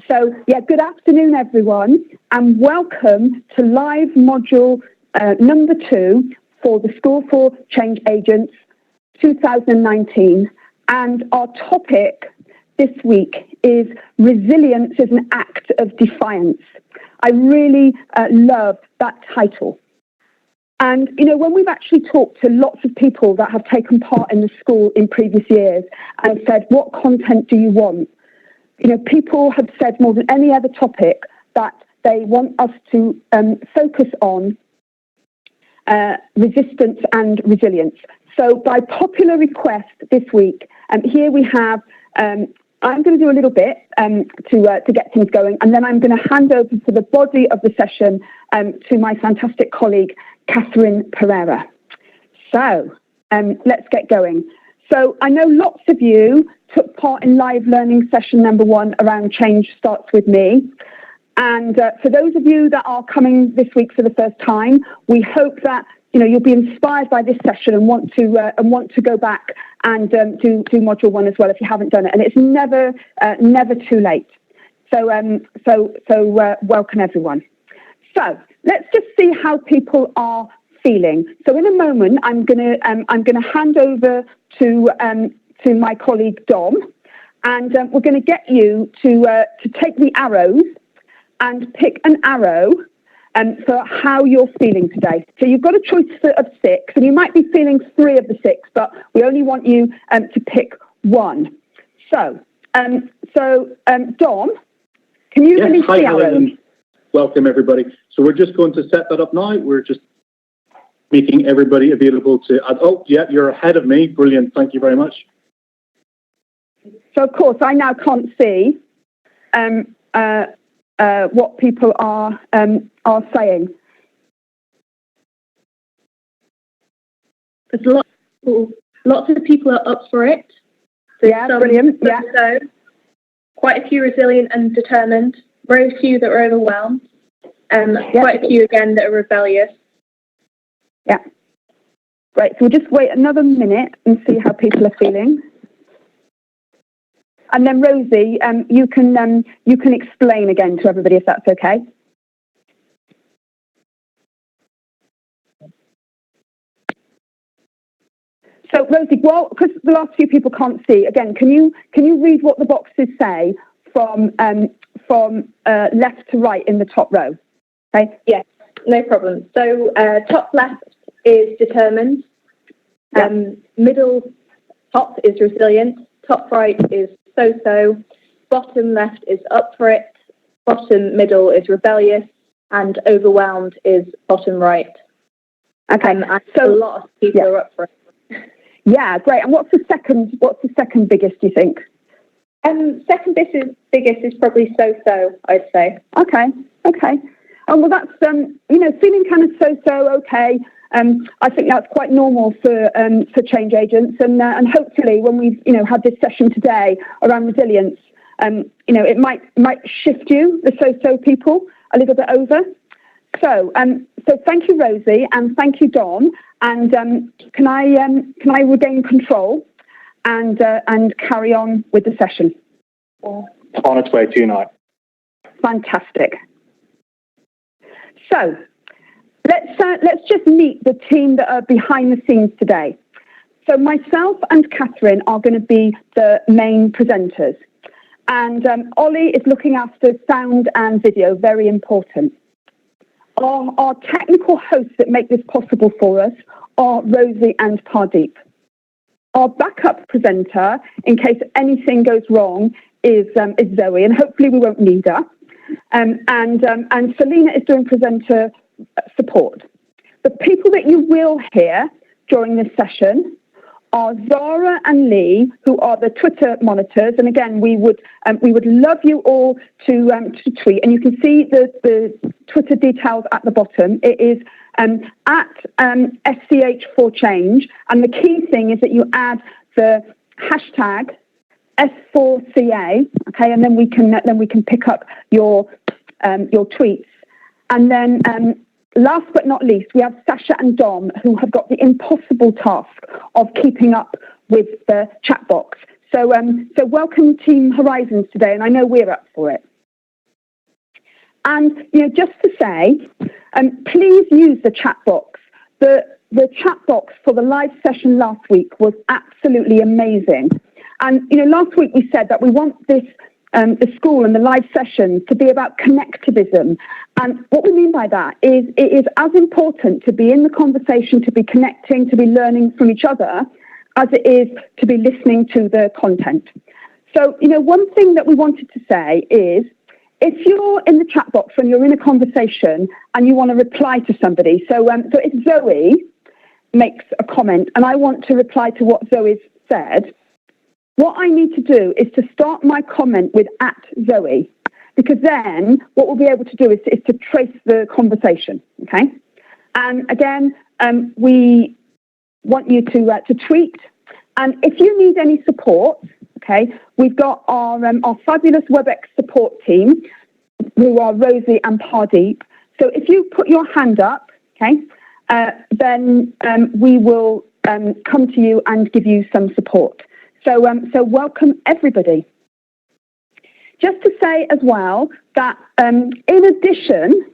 So, good afternoon, everyone, and welcome to live module number 2 for the School for Change Agents 2019. And our topic this week is resilience as an act of defiance. I really love that title. And, when we've actually talked to lots of people that have taken part in the school in previous years and said, what content do you want? People have said more than any other topic that they want us to focus on resistance and resilience. So by popular request this week, here we have, I'm going to do a little bit to get things going, and then I'm going to hand over to the body of the session to my fantastic colleague, Catherine Pereira. So let's get going. So I know lots of you took part in live learning session number 1 around Change Starts With Me. And for those of you that are coming this week for the first time, we hope that you'll be inspired by this session and want to go back and do module 1 as well if you haven't done it. And it's never too late. So welcome everyone. So let's just see how people are feeling. So in a moment, I'm gonna hand over to my colleague Dom, and we're going to get you to take the arrows and pick an arrow for how you're feeling today. So you've got a choice of 6, and you might be feeling 3 of the 6, but we only want you to pick 1. So Dom, can you release the arrows? And welcome everybody. So we're just going to set that up now. We're just making everybody available to add. Oh, yeah, you're ahead of me. Brilliant. Thank you very much. So, of course, I now can't see what people are saying. There's lots of people are up for it. Yeah, brilliant. Yeah. So, quite a few resilient and determined. Very few that are overwhelmed. Quite a few, again, that are rebellious. Yeah. Great. So we'll just wait another minute and see how people are feeling. And then Rosie, you can explain again to everybody if that's okay. So Rosie, well, because the last few people can't see, again, can you read what the boxes say from left to right in the top row? Okay. Yes, no problem. So top left is determined. Middle top is resilient. Top right is so-so. Bottom left is up for it. Bottom middle is rebellious, and overwhelmed is bottom right. Okay. So a lot of people are up for it. Yeah, great. And what's the second biggest, do you think? Second biggest is probably so-so, I'd say. Okay. Oh, well, that's feeling kind of so-so. Okay. I think that's quite normal for change agents, and hopefully when we've had this session today around resilience, it might shift you, the so-so people, a little bit over. So thank you, Rosie, and thank you, Dom. And can I regain control and carry on with the session? On its way to you now. Fantastic. So let's just meet the team that are behind the scenes today. So myself and Catherine are going to be the main presenters. And Ollie is looking after sound and video, very important. Our technical hosts that make this possible for us are Rosie and Pardeep. Our backup presenter, in case anything goes wrong, is Zoe, and hopefully we won't need her. And Selena is doing presenter support. The people that you will hear during this session are Zara and Lee, who are the Twitter monitors. And again, we would love you all to tweet. And you can see the Twitter details at the bottom. It is at SCH4Change. And the key thing is that you add the hashtag S4CA, okay, and then we can pick up your tweets. And then last but not least, we have Sasha and Dom, who have got the impossible task of keeping up with the chat box. So welcome Team Horizons today, and I know we're up for it. And just to say, please use the chat box. The chat box for the live session last week was absolutely amazing. And last week we said that we want this the school and the live sessions to be about connectivism. And what we mean by that is it is as important to be in the conversation, to be connecting, to be learning from each other, as it is to be listening to the content. So, one thing that we wanted to say is, if you're in the chat box when you're in a conversation and you want to reply to somebody, so if Zoe makes a comment and I want to reply to what Zoe's said, what I need to do is to start my comment with @Zoe, because then what we'll be able to do is to trace the conversation, okay? And again, we want you to tweet. And if you need any support, okay, we've got our fabulous WebEx support team, who are Rosie and Pardeep. So if you put your hand up, okay, then we will come to you and give you some support. So welcome everybody. Just to say as well that in addition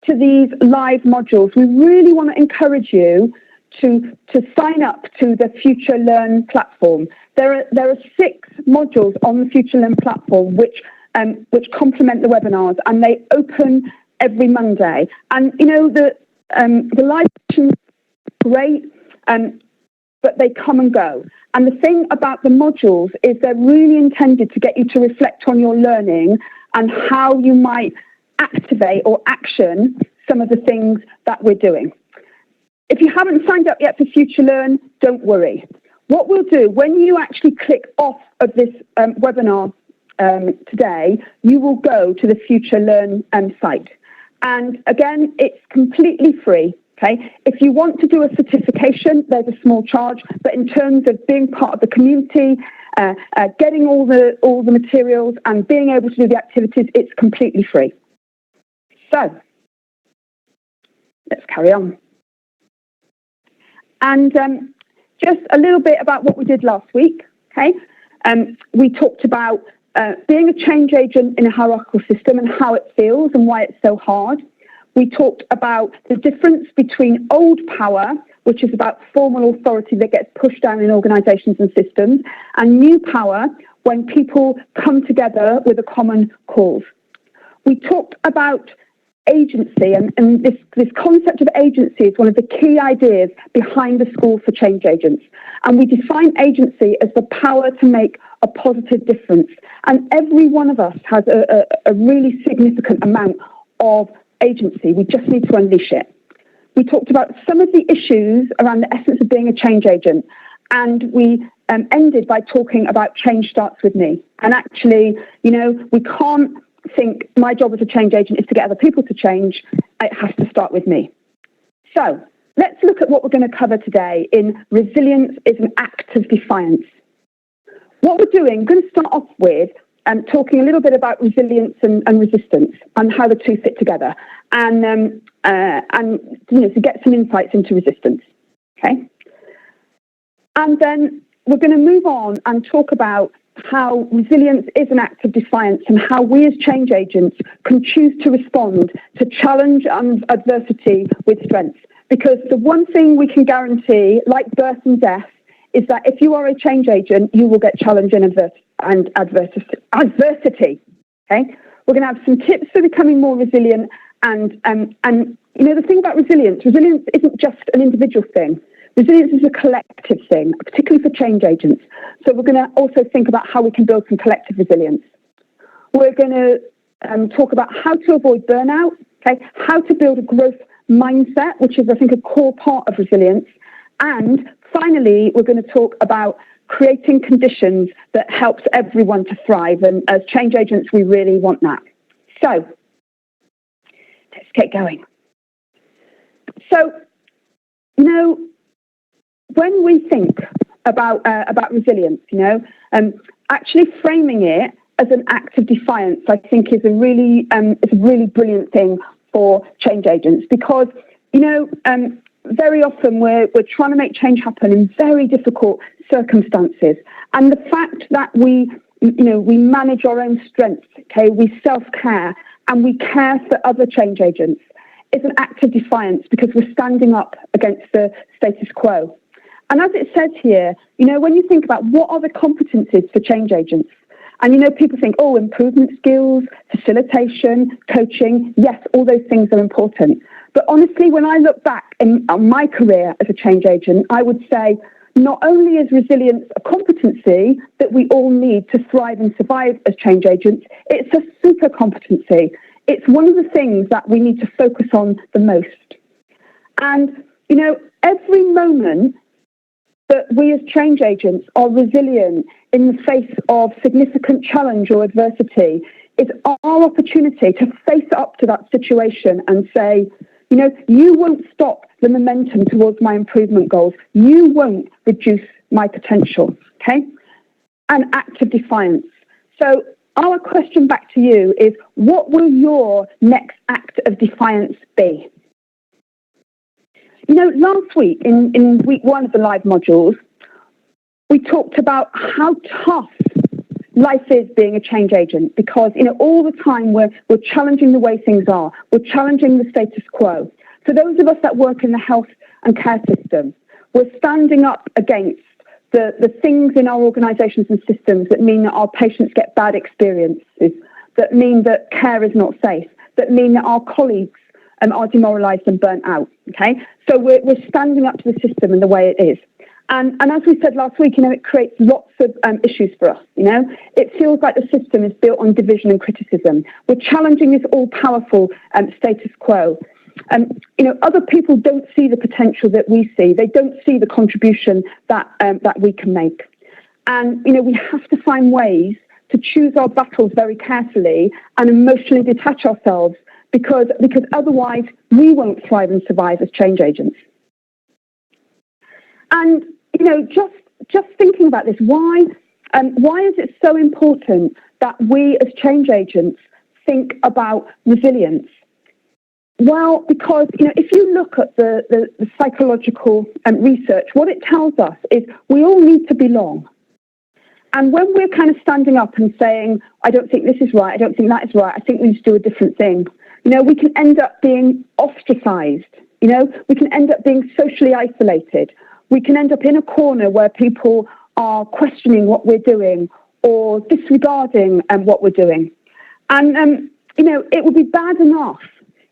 to these live modules, we really want to encourage you to sign up to the FutureLearn platform. There are 6 modules on the FutureLearn platform which complement the webinars, and they open every Monday. And the live sessions are great, but they come and go. And the thing about the modules is they're really intended to get you to reflect on your learning and how you might activate or action some of the things that we're doing. If you haven't signed up yet for FutureLearn, don't worry. What we'll do, when you actually click off of this webinar today, you will go to the FutureLearn site. And again, it's completely free. Okay. If you want to do a certification, there's a small charge, but in terms of being part of the community, getting all the materials and being able to do the activities, it's completely free. So let's carry on. And just a little bit about what we did last week. Okay, we talked about being a change agent in a hierarchical system and how it feels and why it's so hard. We talked about the difference between old power, which is about formal authority that gets pushed down in organisations and systems, and new power, when people come together with a common cause. We talked about agency, and this concept of agency is one of the key ideas behind the School for Change Agents. And we define agency as the power to make a positive difference. And every one of us has a really significant amount of agency. We just need to unleash it. We talked about some of the issues around the essence of being a change agent, and we ended by talking about change starts with me. And actually, we can't think my job as a change agent is to get other people to change. It has to start with me. So let's look at what we're going to cover today in Resilience is an Act of Defiance. What we're doing, I'm going to start off with talking a little bit about resilience and resistance and how the two fit together, and to get some insights into resistance. Okay, and then we're going to move on and talk about how resilience is an act of defiance and how we as change agents can choose to respond to challenge and adversity with strength. Because the one thing we can guarantee, like birth and death, is that if you are a change agent, you will get challenge and adversity. Okay, we're going to have some tips for becoming more resilient, and the thing about resilience isn't just an individual thing. Resilience is a collective thing, particularly for change agents. So we're going to also think about how we can build some collective resilience. We're going to talk about how to avoid burnout, okay, how to build a growth mindset, which is, I think, a core part of resilience. And finally, we're going to talk about creating conditions that helps everyone to thrive. And as change agents, we really want that. So let's get going. So, when we think about resilience, actually framing it as an act of defiance, I think is a really brilliant thing for change agents, because very often we're trying to make change happen in very difficult circumstances. And the fact that we manage our own strengths, okay, we self-care and we care for other change agents is an act of defiance because we're standing up against the status quo. And as it says here, when you think about what are the competencies for change agents, and people think, improvement skills, facilitation, coaching, yes, all those things are important. But honestly, when I look back on my career as a change agent, I would say not only is resilience a competency that we all need to thrive and survive as change agents, it's a super competency. It's one of the things that we need to focus on the most. And, every moment that we as change agents are resilient in the face of significant challenge or adversity is our opportunity to face up to that situation and say, you won't stop the momentum towards my improvement goals. You won't reduce my potential, okay? An act of defiance. So our question back to you is, what will your next act of defiance be? Last week, in week 1 of the live modules, we talked about how tough life is being a change agent because, all the time we're challenging the way things are. We're challenging the status quo. For those of us that work in the health and care system, we're standing up against the things in our organisations and systems that mean that our patients get bad experiences, that mean that care is not safe, that mean that our colleagues are demoralised and burnt out, okay? So we're standing up to the system and the way it is. And as we said last week, it creates lots of issues for us, It feels like the system is built on division and criticism. We're challenging this all-powerful status quo. Other people don't see the potential that we see. They don't see the contribution that we can make. And, we have to find ways to choose our battles very carefully and emotionally detach ourselves because otherwise we won't thrive and survive as change agents. And, just thinking about this, why is it so important that we as change agents think about resilience? Well, because, if you look at the psychological research, what it tells us is we all need to belong. And when we're kind of standing up and saying, I don't think this is right, I don't think that is right, I think we need to do a different thing, we can end up being ostracized, we can end up being socially isolated. We can end up in a corner where people are questioning what we're doing or disregarding what we're doing. And, it would be bad enough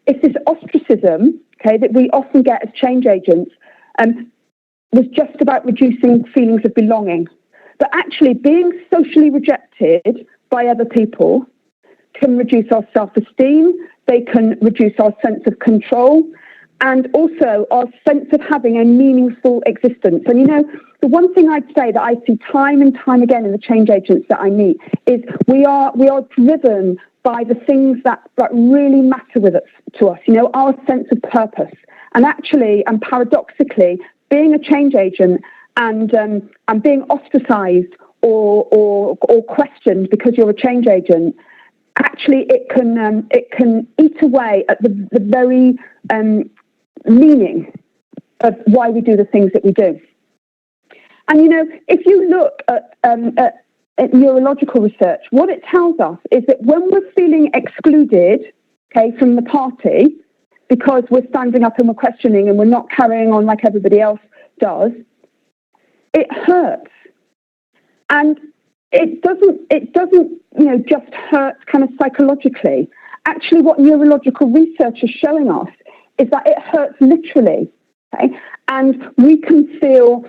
if this ostracism, okay, that we often get as change agents was just about reducing feelings of belonging. But actually being socially rejected by other people can reduce our self-esteem, they can reduce our sense of control, and also our sense of having a meaningful existence. And, the one thing I'd say that I see time and time again in the change agents that I meet is we are driven by the things that really matter to us, our sense of purpose. And actually, and paradoxically, being a change agent and being ostracized or questioned because you're a change agent, actually it can eat away at the very meaning of why we do the things that we do. And if you look at neurological research, what it tells us is that when we're feeling excluded, okay, from the party because we're standing up and we're questioning and we're not carrying on like everybody else does, it hurts. And it doesn't just hurt kind of psychologically. Actually, what neurological research is showing us is that it hurts literally, okay? And we can feel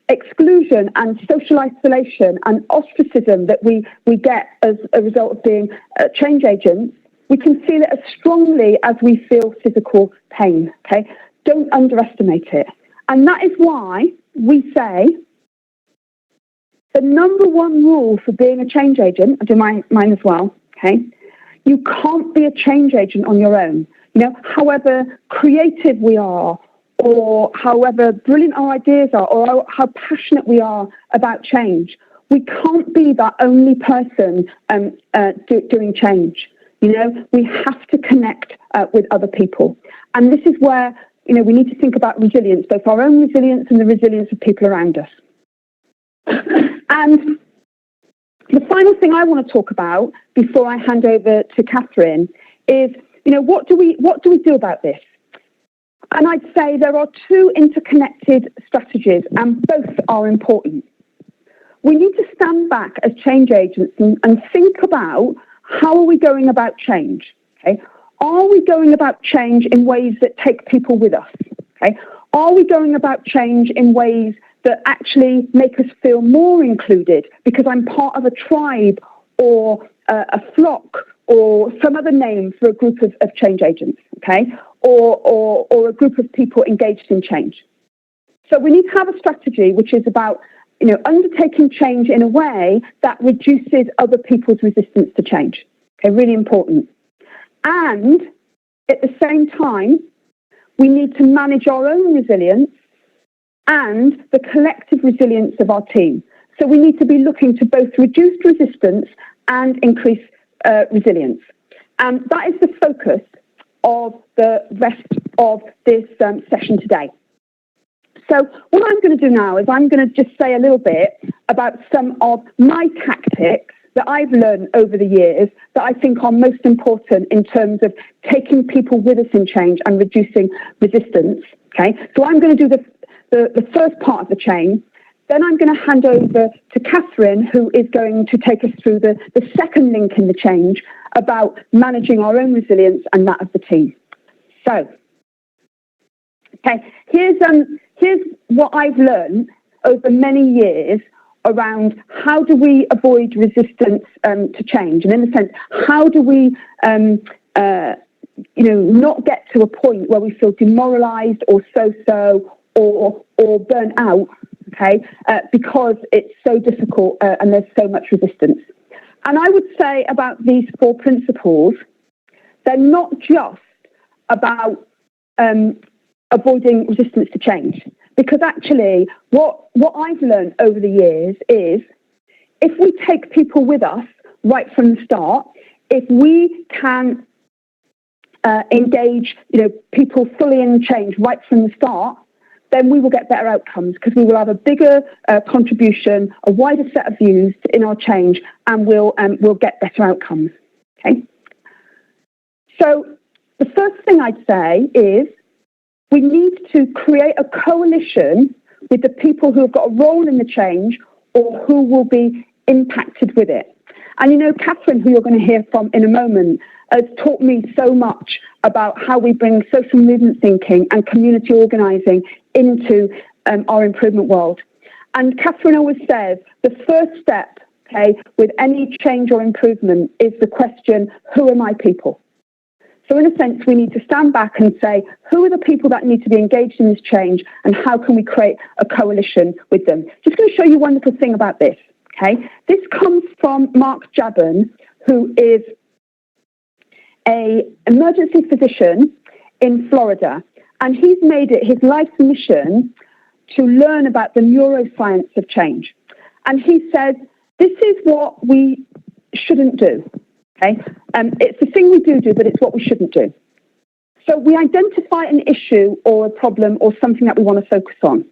exclusion and social isolation and ostracism that we get as a result of being change agents. We can feel it as strongly as we feel physical pain, okay? Don't underestimate it. And that is why we say the number one rule for being a change agent, I do mine as well, okay? You can't be a change agent on your own. However creative we are, or however brilliant our ideas are, or how passionate we are about change, we can't be that only person doing change. We have to connect with other people. And this is where we need to think about resilience, both our own resilience and the resilience of people around us. And the final thing I want to talk about before I hand over to Catherine is, what do we do about this? And I'd say there are two interconnected strategies, and both are important. We need to stand back as change agents and think about how are we going about change. Okay? Are we going about change in ways that take people with us? Okay? Are we going about change in ways that actually make us feel more included because I'm part of a tribe or a flock or some other name for a group of change agents, okay? Or a group of people engaged in change. So we need to have a strategy which is about, undertaking change in a way that reduces other people's resistance to change. Okay, really important. And at the same time, we need to manage our own resilience and the collective resilience of our team. So we need to be looking to both reduce resistance and increase resilience. And that is the focus of the rest of this session today. So what I'm going to do now is I'm going to just say a little bit about some of my tactics that I've learned over the years that I think are most important in terms of taking people with us in change and reducing resistance. Okay, so I'm going to do the first part of the chain. Then I'm going to hand over to Catherine, who is going to take us through the second link in the change about managing our own resilience and that of the team. So, okay, here's what I've learned over many years around how do we avoid resistance to change, and in a sense, how do we not get to a point where we feel demoralised or so-so or burnt out, okay, because it's so difficult and there's so much resistance. And I would say about these 4 principles, they're not just about avoiding resistance to change. Because actually, what I've learned over the years is if we take people with us right from the start, if we can engage people fully in change right from the start, then we will get better outcomes because we will have a bigger contribution, a wider set of views in our change, and we'll get better outcomes. Okay. So the first thing I'd say is we need to create a coalition with the people who have got a role in the change or who will be impacted with it. And Catherine, who you're going to hear from in a moment, has taught me so much about how we bring social movement thinking and community organising into our improvement world. And Catherine always says the first step, okay, with any change or improvement is the question, who are my people? So in a sense, we need to stand back and say, who are the people that need to be engaged in this change and how can we create a coalition with them? Just going to show you one little thing about this, okay? This comes from Mark Jabin, who is an emergency physician in Florida. And he's made it his life's mission to learn about the neuroscience of change. And he said, this is what we shouldn't do. Okay, it's the thing we do, but it's what we shouldn't do. So we identify an issue or a problem or something that we want to focus on.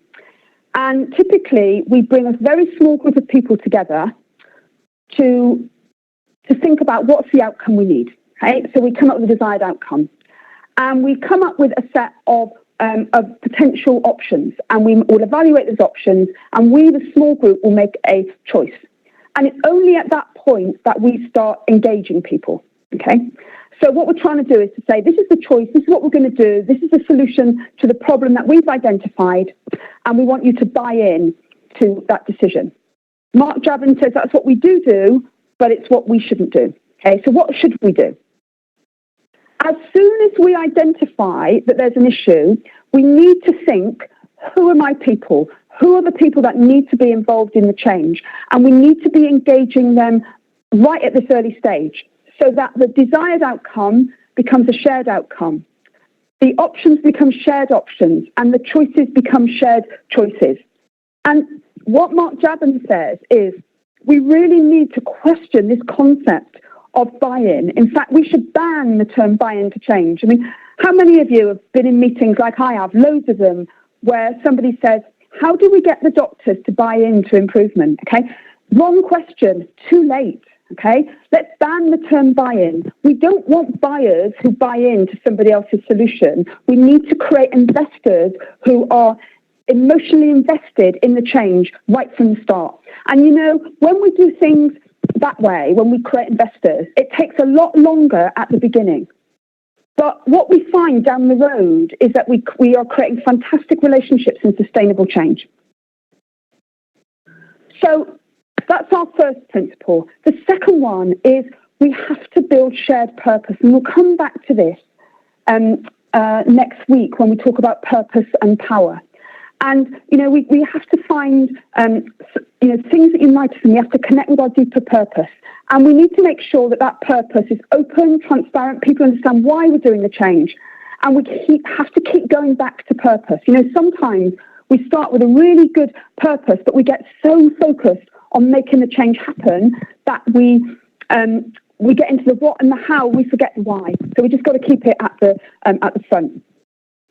And typically, we bring a very small group of people together to think about what's the outcome we need. Okay, so we come up with a desired outcome. And we come up with a set of potential options. And we will evaluate those options. And we, the small group, will make a choice. And it's only at that point that we start engaging people, okay? So what we're trying to do is to say, this is the choice, this is what we're going to do, this is the solution to the problem that we've identified, and we want you to buy in to that decision. Mark Jabin says that's what we do, but it's what we shouldn't do, okay? So what should we do? As soon as we identify that there's an issue, we need to think, who are my people? Who are the people that need to be involved in the change? And we need to be engaging them right at this early stage so that the desired outcome becomes a shared outcome. The options become shared options and the choices become shared choices. And what Mark Jabin says is we really need to question this concept of buy-in. In fact, we should ban the term buy-in to change. I mean, How many of you have been in meetings like I have, loads of them, where somebody says, how do we get the doctors to buy into improvement? Okay, wrong question, too late. Okay, let's ban the term buy-in. We don't want buyers who buy into somebody else's solution. We need to create investors who are emotionally invested in the change right from the start. And you know, when we do things that way, when we create investors, it takes a lot longer at the beginning. But what we find down the road is that we are creating fantastic relationships and sustainable change. So that's our first principle. The second one is we have to build shared purpose. And we'll come back to this next week when we talk about purpose and power. And, you know, we have to find, things that unite us, and we have to connect with our deeper purpose. And we need to make sure that that purpose is open, transparent, people understand why we're doing the change. And we have to keep going back to purpose. You know, sometimes we start with a really good purpose, but we get so focused on making the change happen that we get into the what and the how, we forget the why. So we just got to keep it at the front.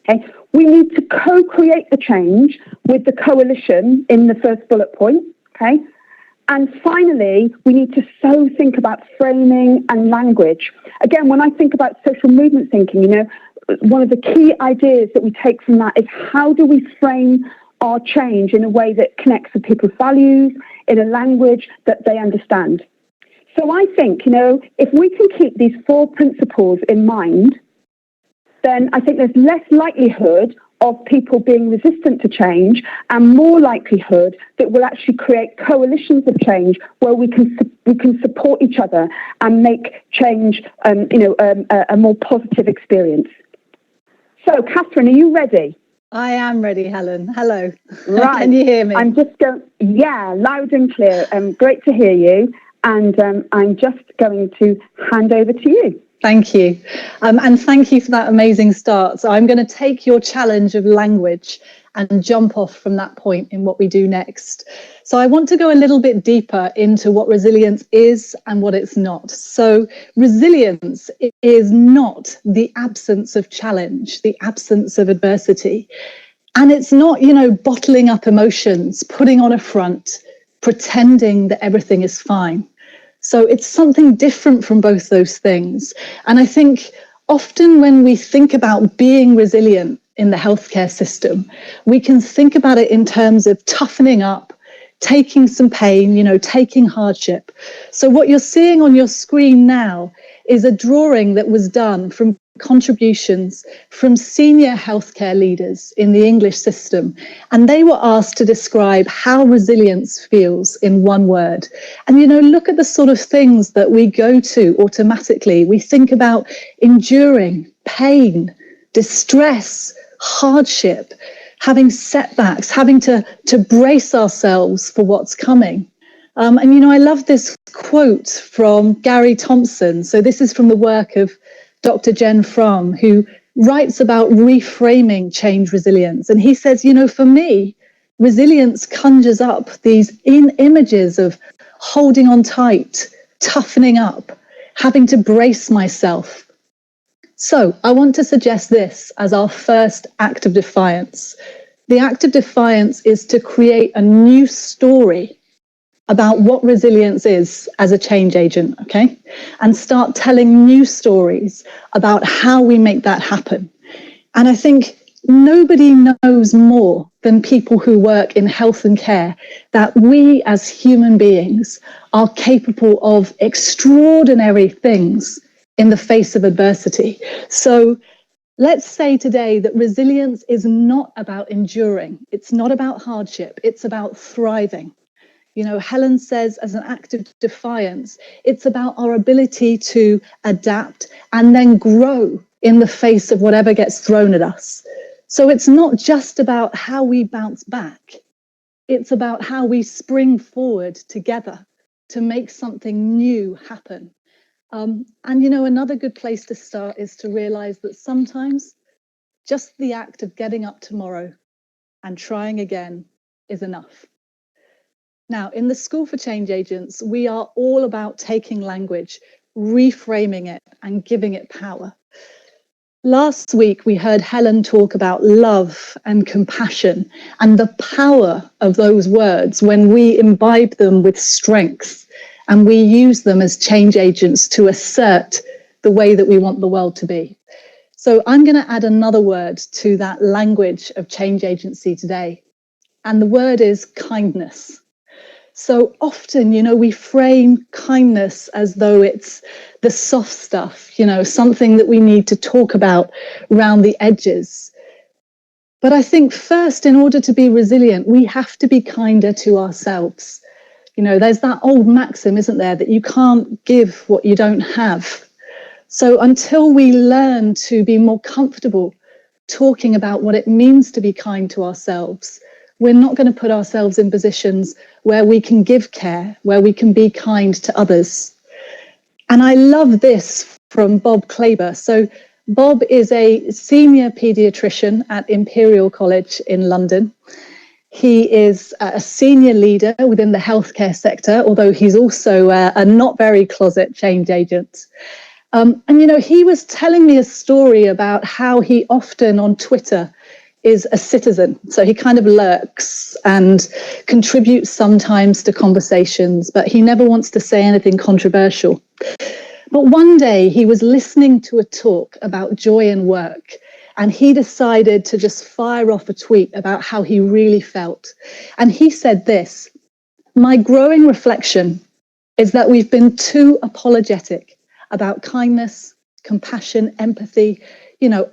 Okay, we need to co-create the change with the coalition in the first bullet point. Okay, and finally, we need to think about framing and language. Again, when I think about social movement thinking, you know, one of the key ideas that we take from that is how do we frame our change in a way that connects with people's values, in a language that they understand. So I think, you know, if we can keep these 4 principles in mind, then I think there's less likelihood of people being resistant to change and more likelihood that we'll actually create coalitions of change where we can support each other and make change, a more positive experience. So, Catherine, are you ready? I am ready, Helen. Hello. Right. Can you hear me? I'm just going, loud and clear. Great to hear you. And I'm just going to hand over to you. Thank you. And thank you for that amazing start. So I'm going to take your challenge of language and jump off from that point in what we do next. So I want to go a little bit deeper into what resilience is and what it's not. So resilience is not the absence of challenge, the absence of adversity. And it's not, you know, bottling up emotions, putting on a front, pretending that everything is fine. So it's something different from both those things. And I think often when we think about being resilient in the healthcare system, we can think about it in terms of toughening up, taking some pain, you know, taking hardship. So what you're seeing on your screen now is a drawing that was done from contributions from senior healthcare leaders in the English system. And they were asked to describe how resilience feels in one word. And, you know, look at the sort of things that we go to automatically. We think about enduring pain, distress, hardship, having setbacks, having to brace ourselves for what's coming. And, you know, I love this quote from Gary Thompson. So this is from the work of Dr. Jen Fromm, who writes about reframing change resilience. And he says, you know, for me, resilience conjures up these images of holding on tight, toughening up, having to brace myself. So I want to suggest this as our first act of defiance. The act of defiance is to create a new story about what resilience is as a change agent, okay? And start telling new stories about how we make that happen. And I think nobody knows more than people who work in health and care that we as human beings are capable of extraordinary things in the face of adversity. So let's say today that resilience is not about enduring. It's not about hardship. It's about thriving. You know, Helen says as an act of defiance, it's about our ability to adapt and then grow in the face of whatever gets thrown at us. So it's not just about how we bounce back. It's about how we spring forward together to make something new happen. And, you know, another good place to start is to realize that sometimes just the act of getting up tomorrow and trying again is enough. Now, in the School for Change Agents, we are all about taking language, reframing it, and giving it power. Last week, we heard Helen talk about love and compassion and the power of those words when we imbibe them with strength and we use them as change agents to assert the way that we want the world to be. So I'm going to add another word to that language of change agency today. And the word is kindness. So often, we frame kindness as though it's the soft stuff, something that we need to talk about around the edges. But I think first, in order to be resilient, we have to be kinder to ourselves. There's that old maxim, isn't there, that you can't give what you don't have. So until we learn to be more comfortable talking about what it means to be kind to ourselves, we're not going to put ourselves in positions where we can give care, where we can be kind to others. And I love this from Bob Klaber. So Bob is a senior paediatrician at Imperial College in London. He is a senior leader within the healthcare sector, although he's also a not very closet change agent. And he was telling me a story about how he often on Twitter is a citizen. So he kind of lurks and contributes sometimes to conversations, but he never wants to say anything controversial. But one day he was listening to a talk about joy in work, and he decided to just fire off a tweet about how he really felt. And he said this: "My growing reflection is that we've been too apologetic about kindness, compassion, empathy.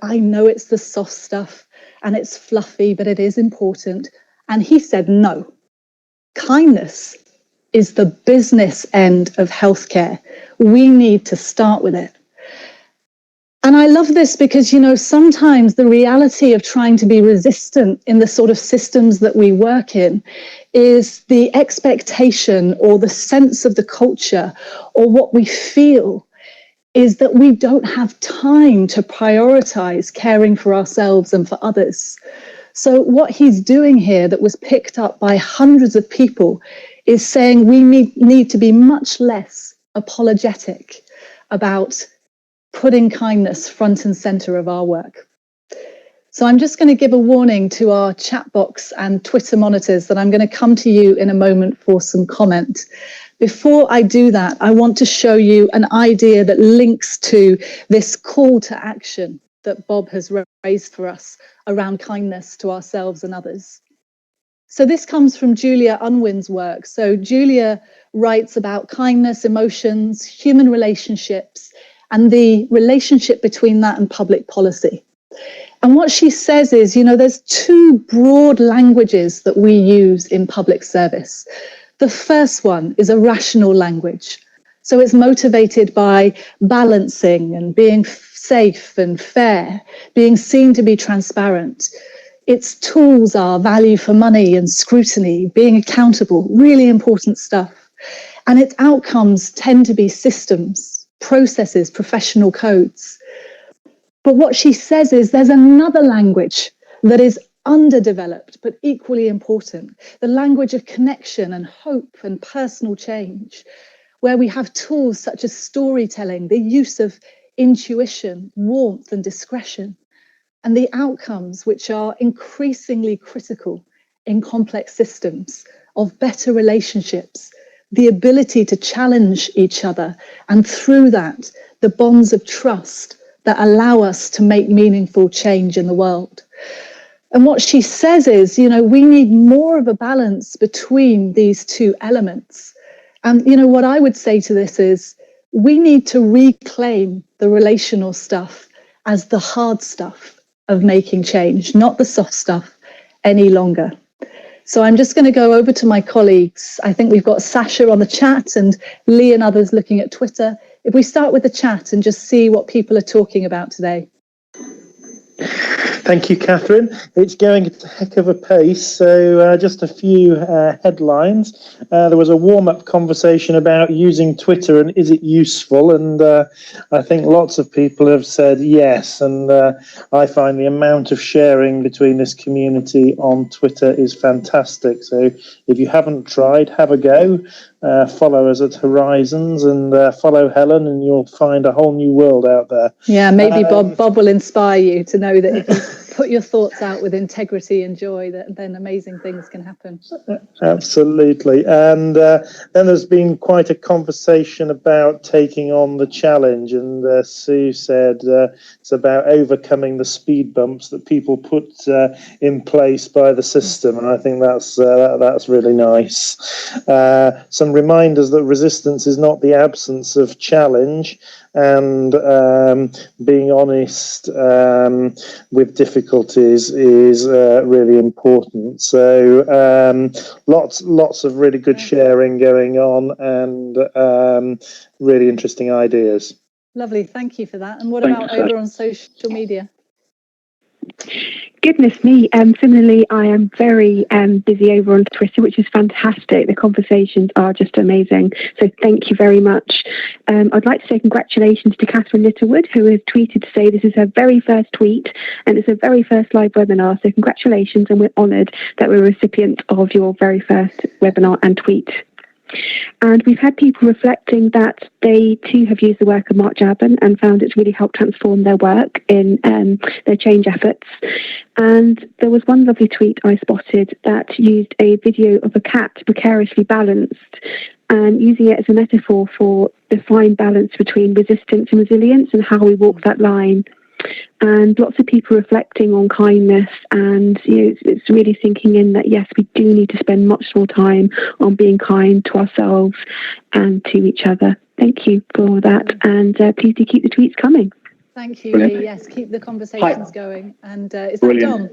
I know it's the soft stuff and it's fluffy, but it is important." And he said, no, kindness is the business end of healthcare. We need to start with it. And I love this because, sometimes the reality of trying to be resistant in the sort of systems that we work in is the expectation or the sense of the culture or what we feel is that we don't have time to prioritize caring for ourselves and for others. So what he's doing here, that was picked up by hundreds of people, is saying we need to be much less apologetic about putting kindness front and center of our work. So I'm just going to give a warning to our chat box and Twitter monitors that I'm going to come to you in a moment for some comment. Before I do that, I want to show you an idea that links to this call to action that Bob has raised for us around kindness to ourselves and others. So this comes from Julia Unwin's work. So Julia writes about kindness, emotions, human relationships, and the relationship between that and public policy. And what she says is, there's two broad languages that we use in public service. The first one is a rational language. So it's motivated by balancing and being safe and fair, being seen to be transparent. Its tools are value for money and scrutiny, being accountable, really important stuff. And its outcomes tend to be systems, processes, professional codes. But what she says is there's another language that is underdeveloped, but equally important, the language of connection and hope and personal change, where we have tools such as storytelling, the use of intuition, warmth and discretion, and the outcomes which are increasingly critical in complex systems of better relationships, the ability to challenge each other, and through that, the bonds of trust that allow us to make meaningful change in the world. And what she says is, we need more of a balance between these two elements. And, what I would say to this is we need to reclaim the relational stuff as the hard stuff of making change, not the soft stuff any longer. So I'm just going to go over to my colleagues. I think we've got Sasha on the chat and Lee and others looking at Twitter. If we start with the chat and just see what people are talking about today. Thank you, Catherine. It's going at a heck of a pace. So just a few headlines. There was a warm-up conversation about using Twitter and is it useful? And I think lots of people have said yes. And I find the amount of sharing between this community on Twitter is fantastic. So if you haven't tried, have a go. Follow us at Horizons and follow Helen, and you'll find a whole new world out there. Yeah, maybe Bob will inspire you to know that if you put your thoughts out with integrity and joy, then amazing things can happen. Absolutely. And then there's been quite a conversation about taking on the challenge. And Sue said it's about overcoming the speed bumps that people put in place by the system. And I think that's really nice. Some reminders that resistance is not the absence of challenge, and being honest with difficulties is really important. So lots of really good sharing going on, and really interesting ideas. Lovely, thank you for that. And what about over on social media? Goodness me. Similarly, I am very busy over on Twitter, which is fantastic. The conversations are just amazing. So thank you very much. I'd like to say congratulations to Catherine Littlewood, who has tweeted to say this is her very first tweet and it's her very first live webinar. So congratulations, and we're honoured that we're recipients of your very first webinar and tweet. And we've had people reflecting that they too have used the work of Mark Jabin and found it's really helped transform their work in their change efforts. And there was one lovely tweet I spotted that used a video of a cat precariously balanced, and using it as a metaphor for the fine balance between resistance and resilience and how we walk that line. And lots of people reflecting on kindness, and it's really sinking in that yes, we do need to spend much more time on being kind to ourselves and to each other. Thank you for that, and please do keep the tweets coming. Thank you, Lee. Yes, keep the conversations going. And is that Dom?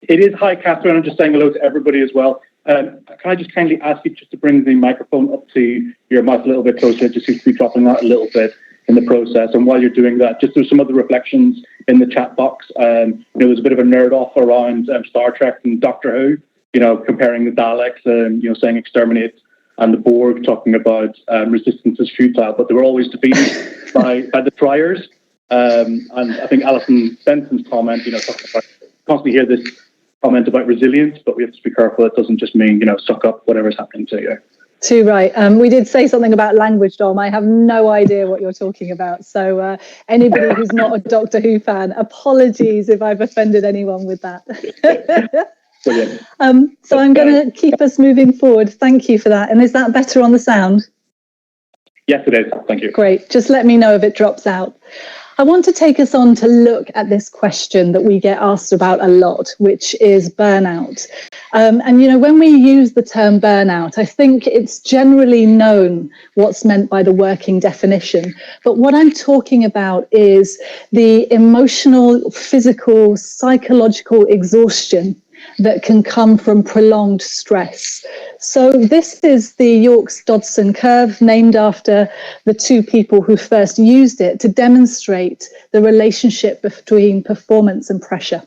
It is. Hi, Catherine. I'm just saying hello to everybody as well. Can I just kindly ask you just to bring the microphone up to your mic a little bit closer? It just seems to be dropping out a little bit in the process. And while you're doing that, just there's some other reflections in the chat box. There's a bit of a nerd off around Star Trek and Doctor Who, comparing the Daleks and, saying exterminate, and the Borg talking about resistance is futile, but they were always defeated by the Triers. And I think Alison Benson's comment, constantly hear this comment about resilience, but we have to be careful. It doesn't just mean, suck up whatever's happening to you. Too right. We did say something about language, Dom. I have no idea what you're talking about. So anybody who's not a Doctor Who fan, apologies if I've offended anyone with that. So I'm going to keep us moving forward. Thank you for that. And is that better on the sound? Yes, it is. Thank you. Great. Just let me know if it drops out. I want to take us on to look at this question that we get asked about a lot, which is burnout. And, when we use the term burnout, I think it's generally known what's meant by the working definition. But what I'm talking about is the emotional, physical, psychological exhaustion that can come from prolonged stress. So this is the York's-Dodson curve, named after the two people who first used it to demonstrate the relationship between performance and pressure.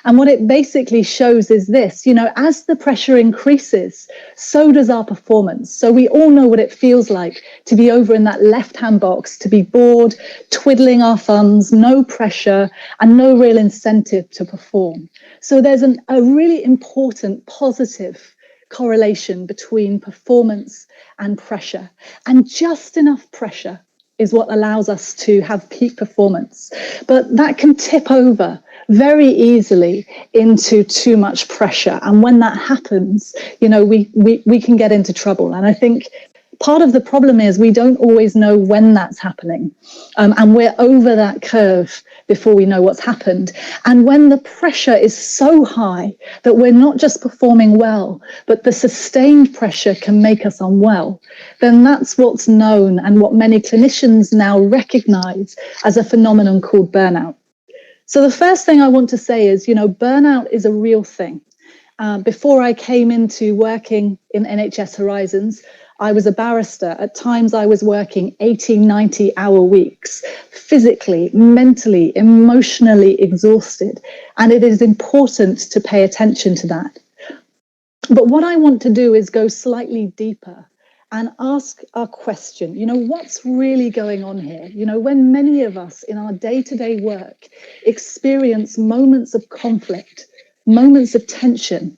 And what it basically shows is this, as the pressure increases, so does our performance. So we all know what it feels like to be over in that left-hand box, to be bored, twiddling our thumbs, no pressure, and no real incentive to perform. So there's a really important positive correlation between performance and pressure, and just enough pressure is what allows us to have peak performance. But that can tip over very easily into too much pressure, and when that happens, we can get into trouble. And I think part of the problem is we don't always know when that's happening, and we're over that curve before we know what's happened. And when the pressure is so high that we're not just performing well, but the sustained pressure can make us unwell, then that's what's known and what many clinicians now recognize as a phenomenon called burnout. So the first thing I want to say is, burnout is a real thing. Before I came into working in NHS Horizons, I was a barrister. At times I was working 80, 90-hour weeks, physically, mentally, emotionally exhausted. And it is important to pay attention to that. But what I want to do is go slightly deeper and ask our question, what's really going on here? When many of us in our day-to-day work experience moments of conflict, moments of tension,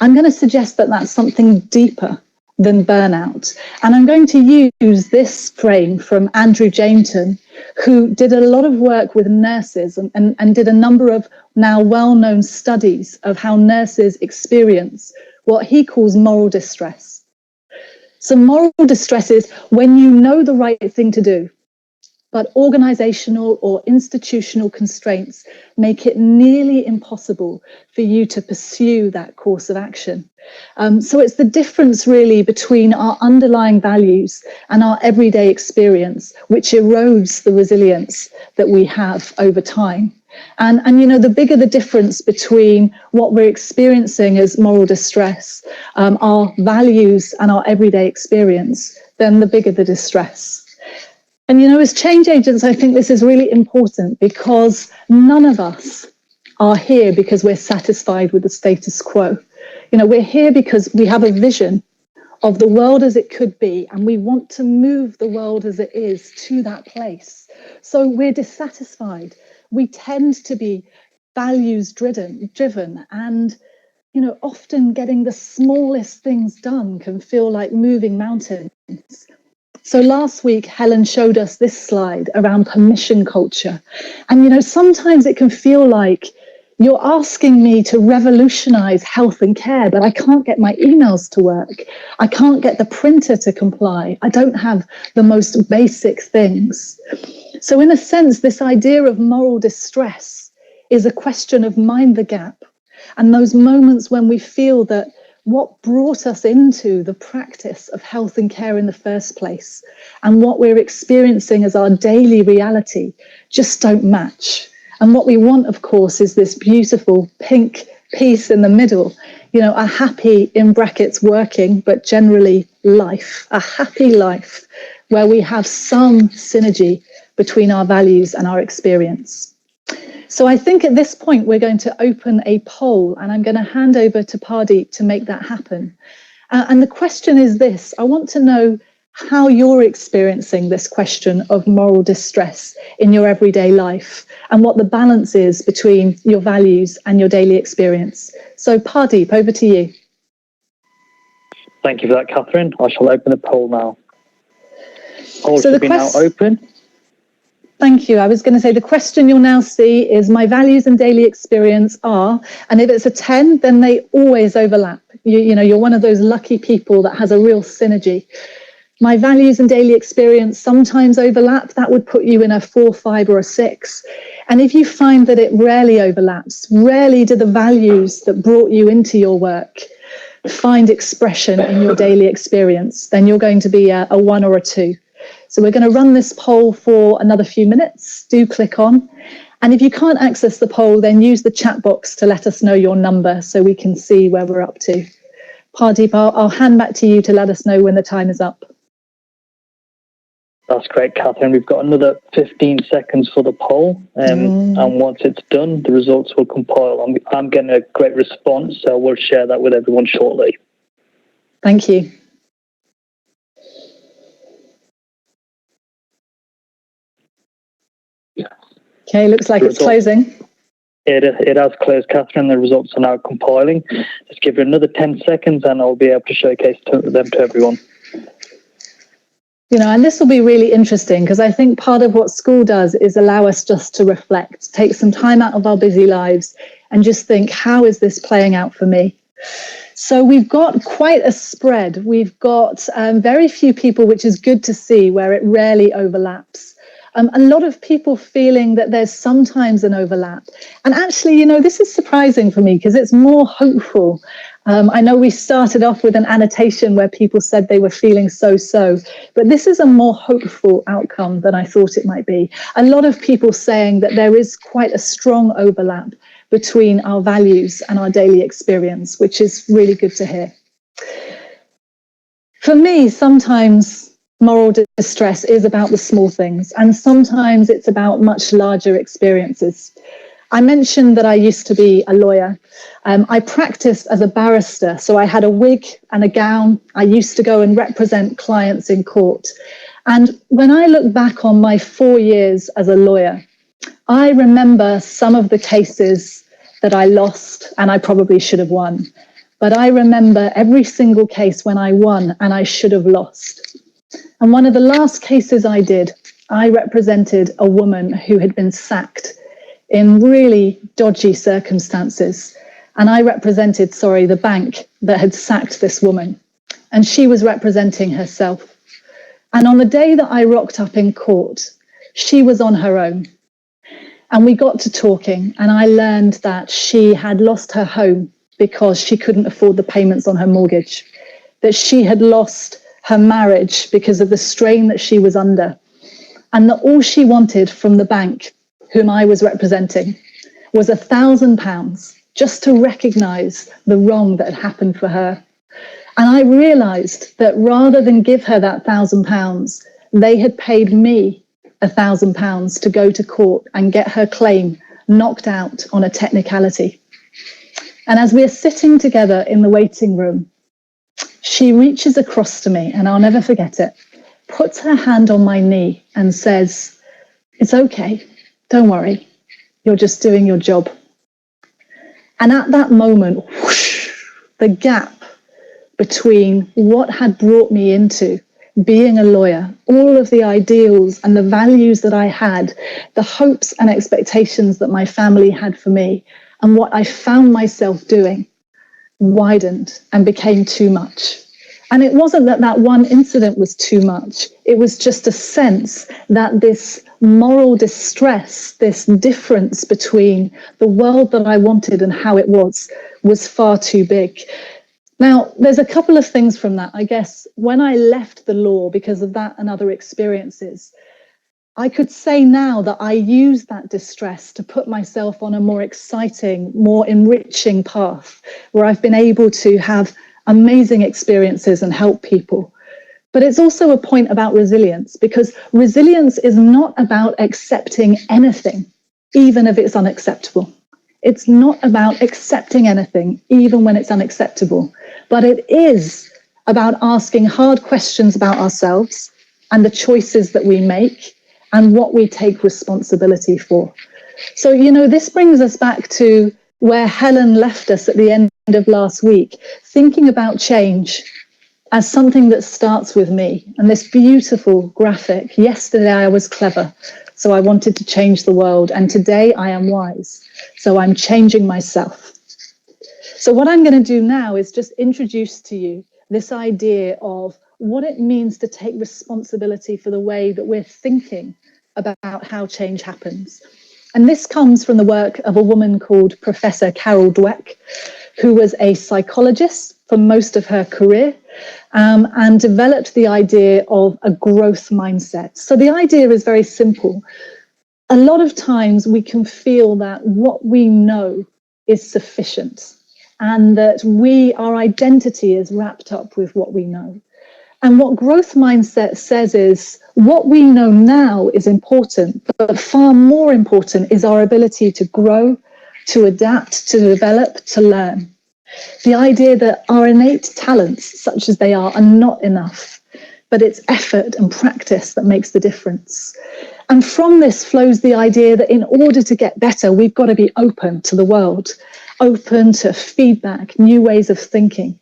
I'm going to suggest that that's something deeper than burnout. And I'm going to use this frame from Andrew Jameson, who did a lot of work with nurses and did a number of now well-known studies of how nurses experience what he calls moral distress. So moral distress is when you know the right thing to do, but organizational or institutional constraints make it nearly impossible for you to pursue that course of action. So it's the difference really between our underlying values and our everyday experience, which erodes the resilience that we have over time. And the bigger the difference between what we're experiencing as moral distress, our values and our everyday experience, then the bigger the distress. And, as change agents, I think this is really important because none of us are here because we're satisfied with the status quo. We're here because we have a vision of the world as it could be, and we want to move the world as it is to that place. So we're dissatisfied. We tend to be values driven, and often getting the smallest things done can feel like moving mountains. So last week, Helen showed us this slide around permission culture. And, sometimes it can feel like you're asking me to revolutionize health and care, but I can't get my emails to work. I can't get the printer to comply. I don't have the most basic things. So in a sense, this idea of moral distress is a question of mind the gap. And those moments when we feel that what brought us into the practice of health and care in the first place and what we're experiencing as our daily reality just don't match. And what we want, of course, is this beautiful pink piece in the middle, a happy, in brackets, working, but generally life, a happy life where we have some synergy between our values and our experience. So I think at this point, we're going to open a poll and I'm going to hand over to Pardeep to make that happen. And the question is this: I want to know how you're experiencing this question of moral distress in your everyday life and what the balance is between your values and your daily experience. So Pardeep, over to you. Thank you for that, Catherine. I shall open the poll now. Poll should be now open. Thank you. I was going to say the question you'll now see is my values and daily experience are, and if it's a 10, then they always overlap. You're one of those lucky people that has a real synergy. My values and daily experience sometimes overlap. That would put you in a 4, 5 or a 6. And if you find that it rarely overlaps, rarely do the values that brought you into your work find expression in your daily experience, then you're going to be a 1 or a 2. So we're going to run this poll for another few minutes. Do click on. And if you can't access the poll, then use the chat box to let us know your number so we can see where we're up to. Pardeep, I'll hand back to you to let us know when the time is up. That's great, Catherine. We've got another 15 seconds for the poll. And once it's done, the results will compile. I'm getting a great response, so we'll share that with everyone shortly. Thank you. Okay, looks like it's closing. It has closed, Catherine. The results are now compiling. Just give it another 10 seconds and I'll be able to showcase them to everyone. And this will be really interesting because I think part of what school does is allow us just to reflect, take some time out of our busy lives and just think, how is this playing out for me? So we've got quite a spread. We've got very few people, which is good to see, where it rarely overlaps. A lot of people feeling that there's sometimes an overlap. And actually, this is surprising for me because it's more hopeful. I know we started off with an annotation where people said they were feeling so-so, but this is a more hopeful outcome than I thought it might be. A lot of people saying that there is quite a strong overlap between our values and our daily experience, which is really good to hear. For me, sometimes moral distress is about the small things, and sometimes it's about much larger experiences. I mentioned that I used to be a lawyer. I practiced as a barrister, so I had a wig and a gown. I used to go and represent clients in court. And when I look back on my 4 years as a lawyer, I remember some of the cases that I lost and I probably should have won. But I remember every single case when I won and I should have lost. And one of the last cases I did, I represented a woman who had been sacked in really dodgy circumstances. And I represented, the bank that had sacked this woman. And she was representing herself. And on the day that I rocked up in court, she was on her own. And we got to talking, and I learned that she had lost her home because she couldn't afford the payments on her mortgage, that she had lost her marriage because of the strain that she was under, and that all she wanted from the bank, whom I was representing, was £1,000 just to recognise the wrong that had happened for her. And I realised that rather than give her that £1,000, they had paid me £1,000 to go to court and get her claim knocked out on a technicality. And as we're sitting together in the waiting room, she reaches across to me, and I'll never forget it, puts her hand on my knee and says, "It's okay, don't worry, you're just doing your job." And at that moment, whoosh, the gap between what had brought me into being a lawyer, all of the ideals and the values that I had, the hopes and expectations that my family had for me, and what I found myself doing, widened and became too much. And it wasn't that that one incident was too much. It was just a sense that this moral distress, this difference between the world that I wanted and how it was far too big. Now, there's a couple of things from that. I guess when I left the law because of that and other experiences, I could say now that I used that distress to put myself on a more exciting, more enriching path where I've been able to have amazing experiences and help people. But it's also a point about resilience, because resilience is not about accepting anything, even if it's unacceptable. It's not about accepting anything, even when it's unacceptable. But it is about asking hard questions about ourselves and the choices that we make and what we take responsibility for. So, this brings us back to where Helen left us at the end of last week, thinking about change as something that starts with me. And this beautiful graphic, yesterday I was clever, so I wanted to change the world. And today I am wise, so I'm changing myself. So what I'm going to do now is just introduce to you this idea of what it means to take responsibility for the way that we're thinking about how change happens. And this comes from the work of a woman called Professor Carol Dweck, who was a psychologist for most of her career, and developed the idea of a growth mindset. So the idea is very simple. A lot of times we can feel that what we know is sufficient, and that our identity is wrapped up with what we know. And what growth mindset says is what we know now is important, but far more important is our ability to grow, to adapt, to develop, to learn. The idea that our innate talents, such as they are not enough, but it's effort and practice that makes the difference. And from this flows the idea that in order to get better, we've got to be open to the world, open to feedback, new ways of thinking.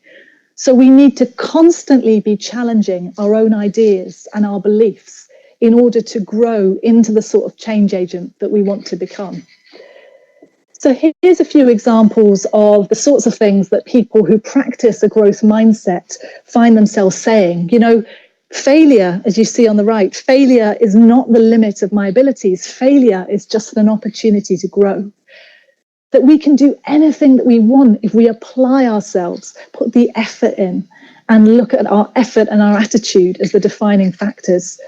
So we need to constantly be challenging our own ideas and our beliefs in order to grow into the sort of change agent that we want to become. So here's a few examples of the sorts of things that people who practice a growth mindset find themselves saying. Failure, as you see on the right, failure is not the limit of my abilities. Failure is just an opportunity to grow. That we can do anything that we want if we apply ourselves, put the effort in, and look at our effort and our attitude as the defining factors.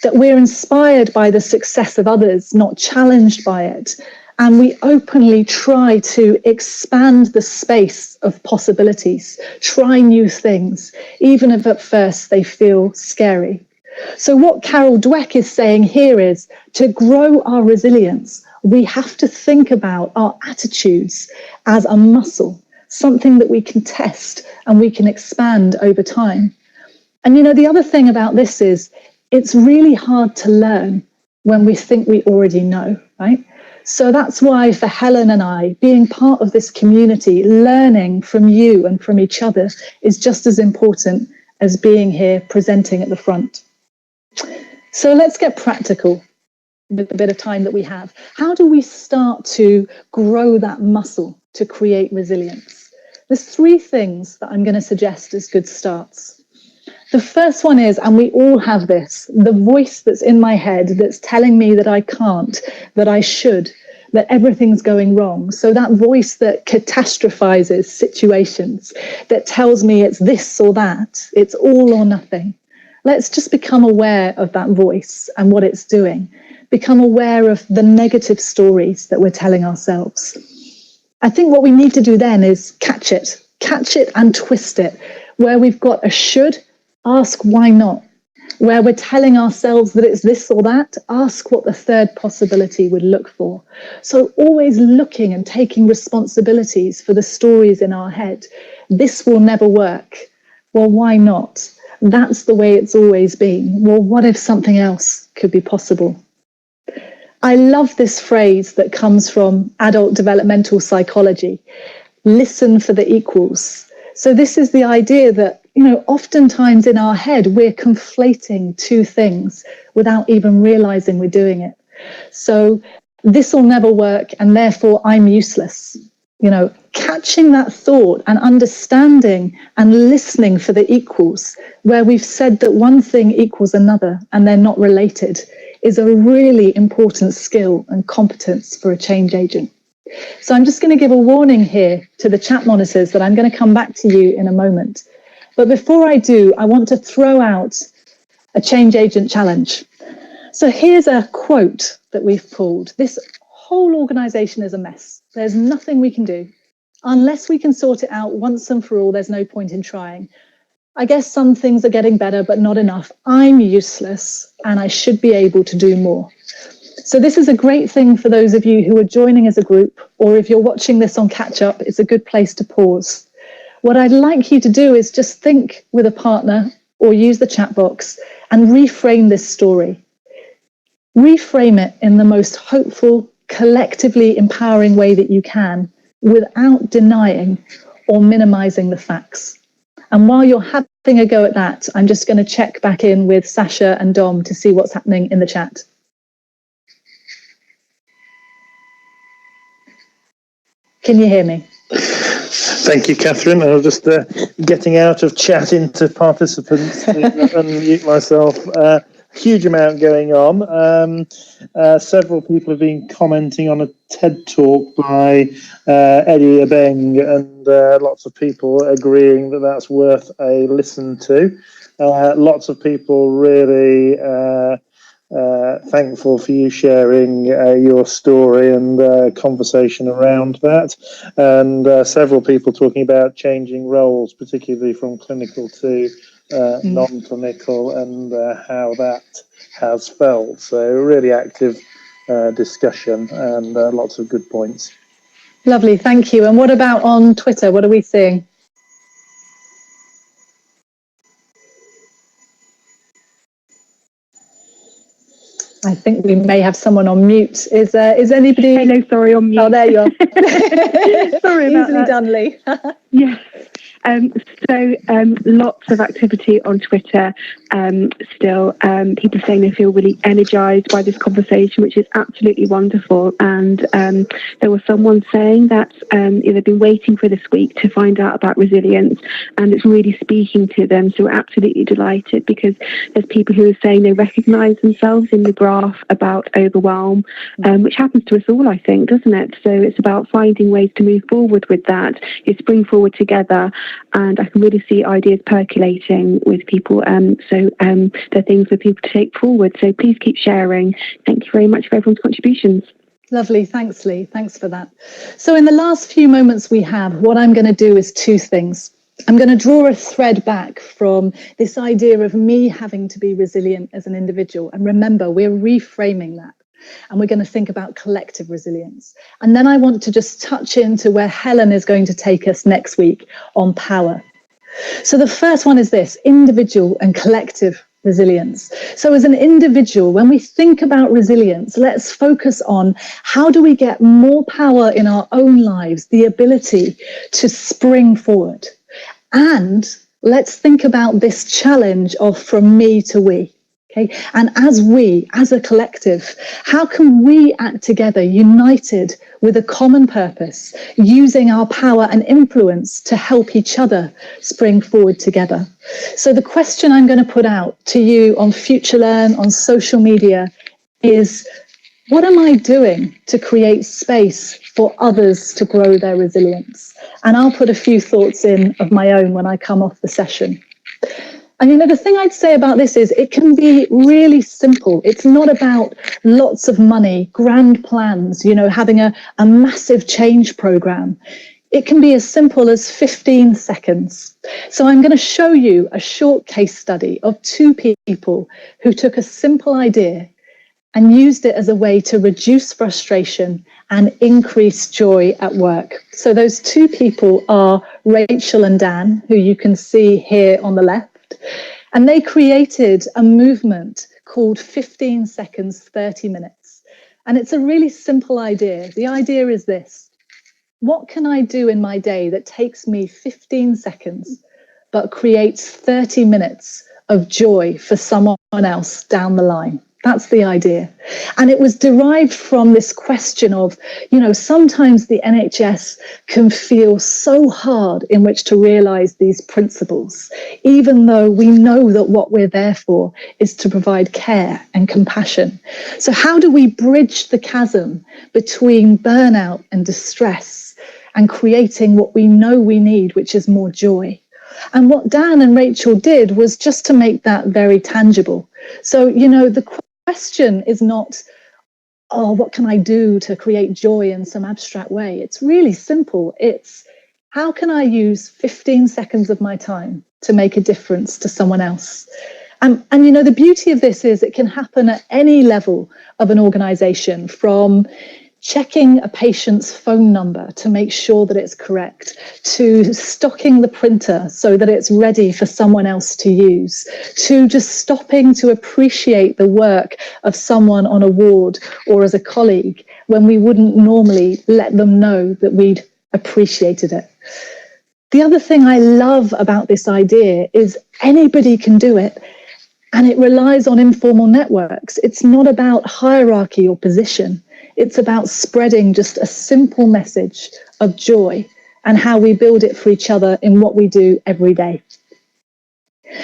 That we're inspired by the success of others, not challenged by it. and we openly try to expand the space of possibilities, try new things, even if at first they feel scary. So what Carol Dweck is saying here is, to grow our resilience, we have to think about our attitudes as a muscle, something that we can test and we can expand over time. And the other thing about this is, it's really hard to learn when we think we already know, right? So that's why for Helen and I, being part of this community, learning from you and from each other is just as important as being here presenting at the front. So let's get practical with the bit of time that we have. How do we start to grow that muscle to create resilience? There's 3 things that I'm going to suggest as good starts. The first one is, and we all have this, the voice that's in my head that's telling me that I can't, that I should, that everything's going wrong. So that voice that catastrophizes situations, that tells me it's this or that, it's all or nothing. Let's just become aware of that voice and what it's doing. Become aware of the negative stories that we're telling ourselves. I think what we need to do then is catch it and twist it. Where we've got a should, ask why not. Where we're telling ourselves that it's this or that, ask what the third possibility would look for. So always looking and taking responsibilities for the stories in our head. This will never work. Well, why not? That's the way it's always been. Well, what if something else could be possible? I love this phrase that comes from adult developmental psychology. Listen for the equals. So this is the idea that, oftentimes in our head, we're conflating 2 things without even realizing we're doing it. So this will never work, and therefore I'm useless. Catching that thought and understanding and listening for the equals, where we've said that one thing equals another and they're not related, is a really important skill and competence for a change agent. So I'm just going to give a warning here to the chat monitors that I'm going to come back to you in a moment. But before I do, I want to throw out a change agent challenge. So here's a quote that we've pulled. This whole organization is a mess. There's nothing we can do. Unless we can sort it out once and for all, there's no point in trying. I guess some things are getting better, but not enough. I'm useless and I should be able to do more. So this is a great thing for those of you who are joining as a group, or if you're watching this on catch up, it's a good place to pause. What I'd like you to do is just think with a partner or use the chat box and reframe this story. Reframe it in the most hopeful, collectively empowering way that you can, without denying or minimizing the facts. And while you're having a go at that, I'm just going to check back in with Sasha and Dom to see what's happening in the chat. Can you hear me? Thank you, Catherine. I was just getting out of chat into participants to unmute myself. Huge amount going on. Several people have been commenting on a TED talk by Eddie Abeng, and lots of people agreeing that that's worth a listen to. Lots of people really thankful for you sharing your story and conversation around that, and several people talking about changing roles, particularly from clinical to non-clinical, and how that has felt. So really active discussion and lots of good points. Lovely, thank you. And what about on Twitter? What are we seeing? I think we may have someone on mute. Is anybody? Hello, sorry, on mute. Oh, there you are. Sorry about Easily that. done, Lee. Yes. So lots of activity on Twitter still. People saying they feel really energised by this conversation, which is absolutely wonderful. And there was someone saying that they've been waiting for this week to find out about resilience, and it's really speaking to them. So we're absolutely delighted, because there's people who are saying they recognise themselves in the graph about overwhelm, which happens to us all, I think, doesn't it? So it's about finding ways to move forward with that. You spring forward together. And I can really see ideas percolating with people. So there are things for people to take forward. So please keep sharing. Thank you very much for everyone's contributions. Lovely. Thanks, Lee. Thanks for that. So in the last few moments we have, what I'm going to do is two things. I'm going to draw a thread back from this idea of me having to be resilient as an individual. And remember, we're reframing that. And we're going to think about collective resilience. And then I want to just touch into where Helen is going to take us next week on power. So the first one is this: individual and collective resilience. So as an individual, when we think about resilience, let's focus on how do we get more power in our own lives, the ability to spring forward. And let's think about this challenge of from me to we. Okay, and as we, as a collective, how can we act together, united with a common purpose, using our power and influence to help each other spring forward together? So the question I'm going to put out to you on FutureLearn, on social media, is what am I doing to create space for others to grow their resilience? And I'll put a few thoughts in of my own when I come off the session. And, you know, the thing I'd say about this is it can be really simple. It's not about lots of money, grand plans, you know, having a massive change program. It can be as simple as 15 seconds. So I'm going to show you a short case study of two people who took a simple idea and used it as a way to reduce frustration and increase joy at work. So those two people are Rachel and Dan, who you can see here on the left. And they created a movement called 15 seconds, 30 minutes. And it's a really simple idea. The idea is this: what can I do in my day that takes me 15 seconds, but creates 30 minutes of joy for someone else down the line? That's the idea. And it was derived from this question of, you know, sometimes the NHS can feel so hard in which to realise these principles, even though we know that what we're there for is to provide care and compassion. So how do we bridge the chasm between burnout and distress and creating what we know we need, which is more joy? And what Dan and Rachel did was just to make that very tangible. So, you know, the question is not, oh, what can I do to create joy in some abstract way? It's really simple. It's how can I use 15 seconds of my time to make a difference to someone else? And you know, the beauty of this is it can happen at any level of an organization, from checking a patient's phone number to make sure that it's correct, to stocking the printer so that it's ready for someone else to use, to just stopping to appreciate the work of someone on a ward or as a colleague when we wouldn't normally let them know that we'd appreciated it. The other thing I love about this idea is anybody can do it, and it relies on informal networks. It's not about hierarchy or position. It's about spreading just a simple message of joy and how we build it for each other in what we do every day.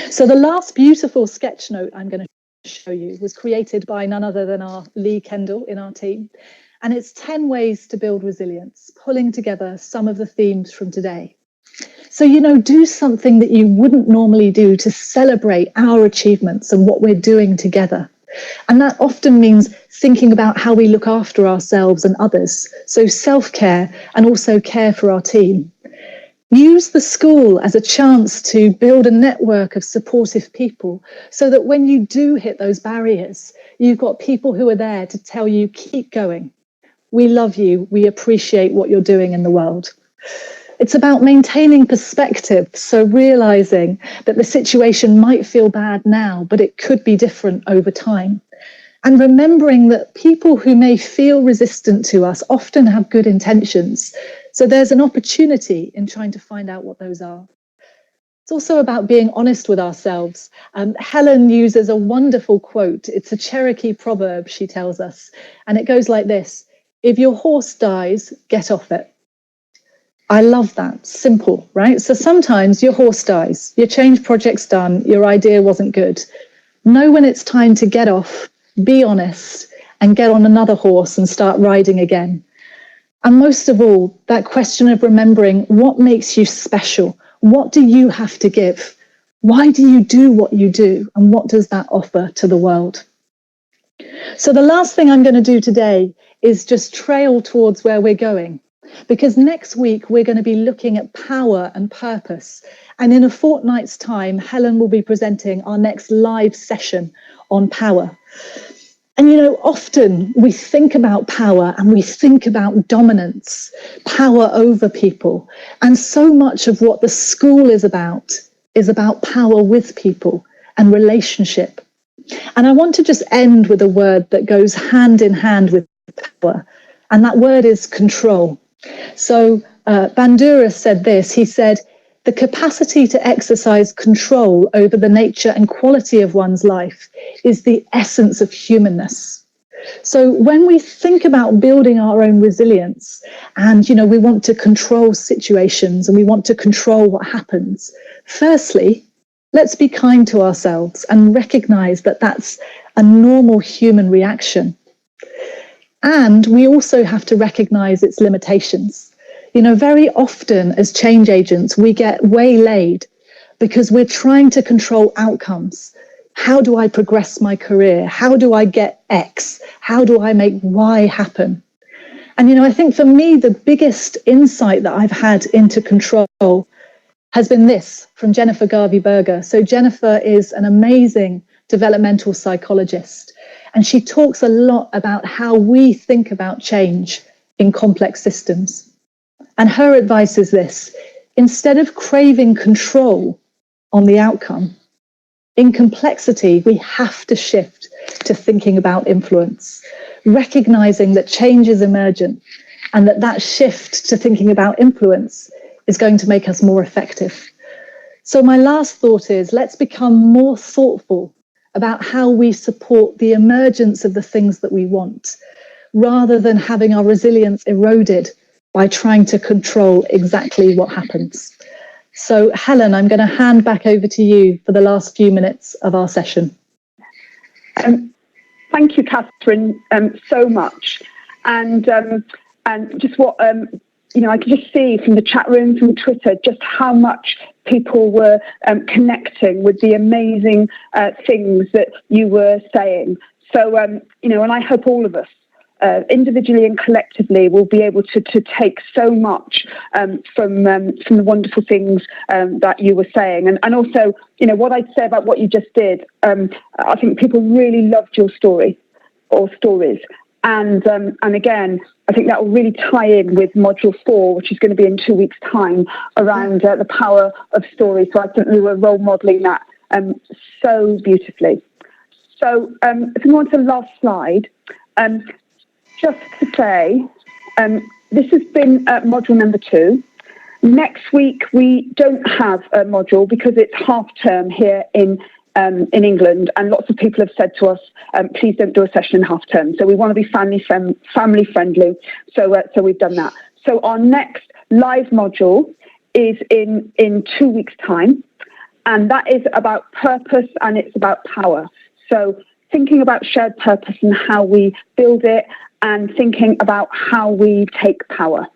So the last beautiful sketch note I'm going to show you was created by none other than our Lee Kendall in our team. And it's 10 ways to build resilience, pulling together some of the themes from today. So, you know, do something that you wouldn't normally do to celebrate our achievements and what we're doing together. And that often means thinking about how we look after ourselves and others. So self-care and also care for our team. Use the school as a chance to build a network of supportive people so that when you do hit those barriers, you've got people who are there to tell you, keep going. We love you. We appreciate what you're doing in the world. It's about maintaining perspective, so realizing that the situation might feel bad now, but it could be different over time. And remembering that people who may feel resistant to us often have good intentions. So there's an opportunity in trying to find out what those are. It's also about being honest with ourselves. Helen uses a wonderful quote. It's a Cherokee proverb, she tells us, and it goes like this: if your horse dies, get off it. I love that. Simple, right? So sometimes your horse dies, your change project's done, your idea wasn't good. Know when it's time to get off, be honest, and get on another horse and start riding again. And most of all, that question of remembering what makes you special. What do you have to give? Why do you do what you do? And what does that offer to the world? So the last thing I'm going to do today is just trail towards where we're going. Because next week, we're going to be looking at power and purpose. And in a fortnight's time, Helen will be presenting our next live session on power. And, you know, often we think about power and we think about dominance, power over people. And so much of what the school is about power with people and relationship. And I want to just end with a word that goes hand in hand with power. And that word is control. So Bandura said this. He said, the capacity to exercise control over the nature and quality of one's life is the essence of humanness. So when we think about building our own resilience and, you know, we want to control situations and we want to control what happens, firstly, let's be kind to ourselves and recognize that that's a normal human reaction. And we also have to recognize its limitations. You know, very often as change agents, we get waylaid because we're trying to control outcomes. How do I progress my career? How do I get X? How do I make Y happen? And, you know, I think for me, the biggest insight that I've had into control has been this from Jennifer Garvey-Berger. So Jennifer is an amazing developmental psychologist, and she talks a lot about how we think about change in complex systems. And her advice is this: instead of craving control on the outcome, in complexity, we have to shift to thinking about influence, recognizing that change is emergent and that shift to thinking about influence is going to make us more effective. So my last thought is, let's become more thoughtful about how we support the emergence of the things that we want, rather than having our resilience eroded by trying to control exactly what happens. So, Helen, I'm going to hand back over to you for the last few minutes of our session. Thank you, Catherine, so much. And just what, you know, I could just see from the chat room, from Twitter, just how much people were connecting with the amazing things that you were saying. So, you know, and I hope all of us, individually and collectively, will be able to take so much from the wonderful things that you were saying. And also, you know, what I'd say about what you just did, I think people really loved your story or stories. And again, I think that will really tie in with Module 4, which is going to be in 2 weeks' time, around the power of story. So I think we were role modelling that so beautifully. So if we go on to the last slide, just to say, this has been module number 2. Next week, we don't have a module because it's half term here in England, and lots of people have said to us, please don't do a session in half term. So we want to be family friendly. So we've done that. So our next live module is in 2 weeks' time, and that is about purpose and it's about power. So thinking about shared purpose and how we build it, and thinking about how we take power.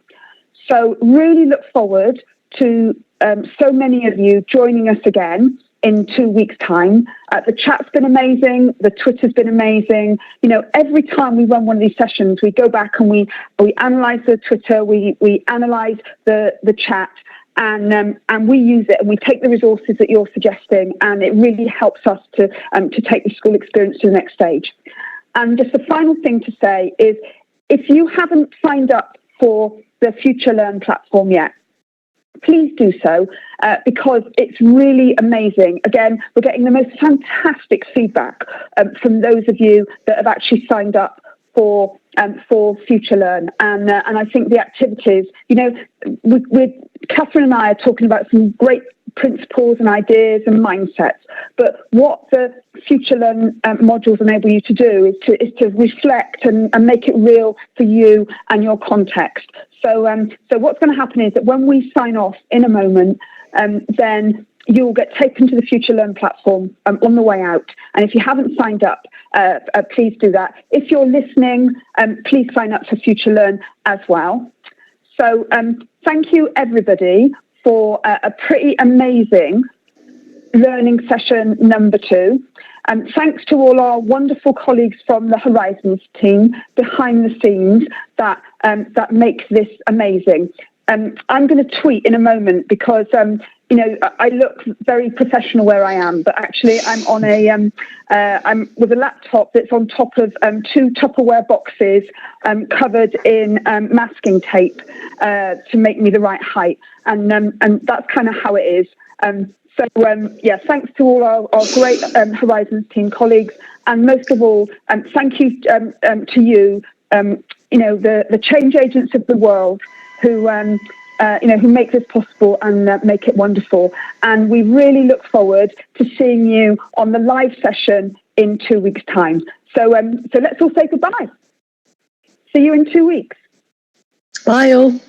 So really look forward to so many of you joining us again in 2 weeks' time. The chat's been amazing. The Twitter's been amazing. You know, every time we run one of these sessions, we go back and we analyse the Twitter, we analyse the chat, and we use it, and we take the resources that you're suggesting, and it really helps us to take the school experience to the next stage. And just the final thing to say is, if you haven't signed up for the FutureLearn platform yet, please do so, because it's really amazing. Again, we're getting the most fantastic feedback from those of you that have actually signed up for FutureLearn, and I think the activities, you know, Catherine and I are talking about some great principles and ideas and mindsets, but what the FutureLearn modules enable you to do is to reflect and make it real for you and your context. So what's going to happen is that when we sign off in a moment, then you'll get taken to the FutureLearn platform on the way out. And if you haven't signed up, please do that. If you're listening, please sign up for FutureLearn as well. So thank you, everybody, for a pretty amazing learning session number 2. thanks to all our wonderful colleagues from the Horizons team behind the scenes that makes this amazing. I'm going to tweet in a moment because I look very professional where I am, but actually I'm on I'm with a laptop that's on top of 2 Tupperware boxes covered in masking tape to make me the right height, and that's kind of how it is. So thanks to all our great Horizons team colleagues, and most of all, thank you to you, the change agents of the world who make this possible and make it wonderful. And we really look forward to seeing you on the live session in 2 weeks' time. So let's all say goodbye. See you in 2 weeks. Bye all.